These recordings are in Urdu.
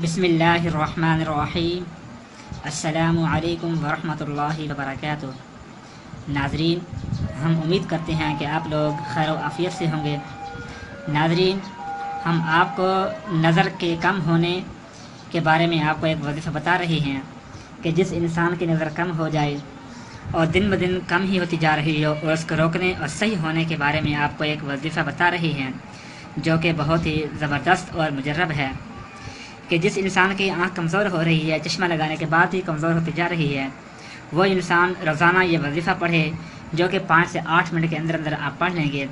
بسم اللہ الرحمن الرحیم۔ السلام علیکم ورحمۃ اللہ وبرکاتہ۔ ناظرین، ہم امید کرتے ہیں کہ آپ لوگ خیر و عافیت سے ہوں گے۔ ناظرین، ہم آپ کو نظر کے کم ہونے کے بارے میں آپ کو ایک وظیفہ بتا رہے ہیں کہ جس انسان کی نظر کم ہو جائے اور دن بدن کم ہی ہوتی جا رہی ہو، اور اس کو روکنے اور صحیح ہونے کے بارے میں آپ کو ایک وظیفہ بتا رہے ہیں جو کہ بہت ہی زبردست اور مجرب ہے کہ جس انسان کی آنکھ کمزور ہو رہی ہے، چشمہ لگانے کے بعد ہی کمزور ہوتی جا رہی ہے، وہ انسان روزانہ یہ وظیفہ پڑھے جو کہ 5 سے 8 منٹ کے اندر اندر آپ پڑھ لیں گے،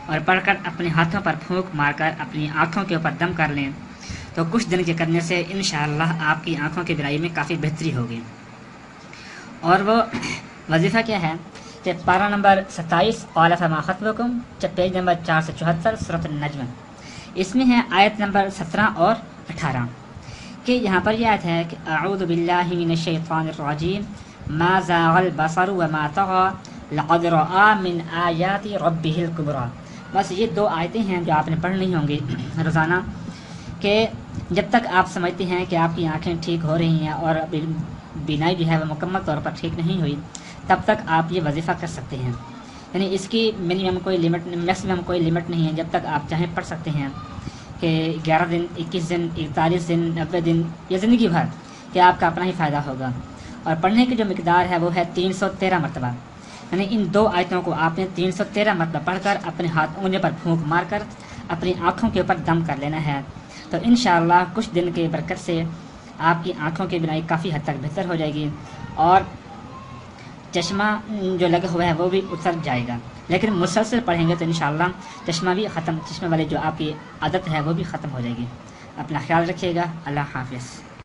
اور پڑھ کر اپنے ہاتھوں پر پھونک مار کر اپنی آنکھوں کے اوپر دم کر لیں تو کچھ دن کے کرنے سے انشاءاللہ آپ کی آنکھوں کی بینائی میں کافی بہتری ہوگی۔ اور وہ وظیفہ کیا ہے کہ پارہ نمبر 27 قال فما خطبکم، پیج نمبر 474 سورۃ النجم، اس میں ہے آیت نمبر 17 اور 18 کہ یہاں پر یہ آیت ہے کہ اعوذ باللہ من الشیطان الرجیم ما زاغ البصر وما طغى لقد رأى من آیات ربہ الکبریٰ۔ بس یہ 2 آیتیں ہیں جو آپ نے پڑھنی ہوں گی روزانہ، کہ جب تک آپ سمجھتے ہیں کہ آپ کی آنکھیں ٹھیک ہو رہی ہیں اور بینائی جو ہے وہ مکمل طور پر ٹھیک نہیں ہوئی، تب تک آپ یہ وظیفہ کر سکتے ہیں۔ یعنی اس کی میکسیمم کوئی لمٹ نہیں ہے، جب تک آپ چاہیں پڑھ سکتے ہیں کہ 11 دن، 21 دن، 41 دن، 90 دن یا زندگی بھر، کہ آپ کا اپنا ہی فائدہ ہوگا۔ اور پڑھنے کی جو مقدار ہے وہ ہے 313 مرتبہ، یعنی ان 2 آیتوں کو آپ نے 313 مرتبہ پڑھ کر اپنے ہاتھ انگلیوں پر پھونک مار کر اپنی آنکھوں کے اوپر دم کر لینا ہے، تو انشاءاللہ کچھ دن کی برکت سے آپ کی آنکھوں کی بینائی کافی حد تک بہتر ہو جائے گی، اور چشمہ جو لگا ہوا ہے وہ بھی اتر جائے گا۔ لیکن مسلسل پڑھیں گے تو انشاءاللہ چشمہ والی جو آپ کی عادت ہے وہ بھی ختم ہو جائے گی۔ اپنا خیال رکھیے گا۔ اللہ حافظ۔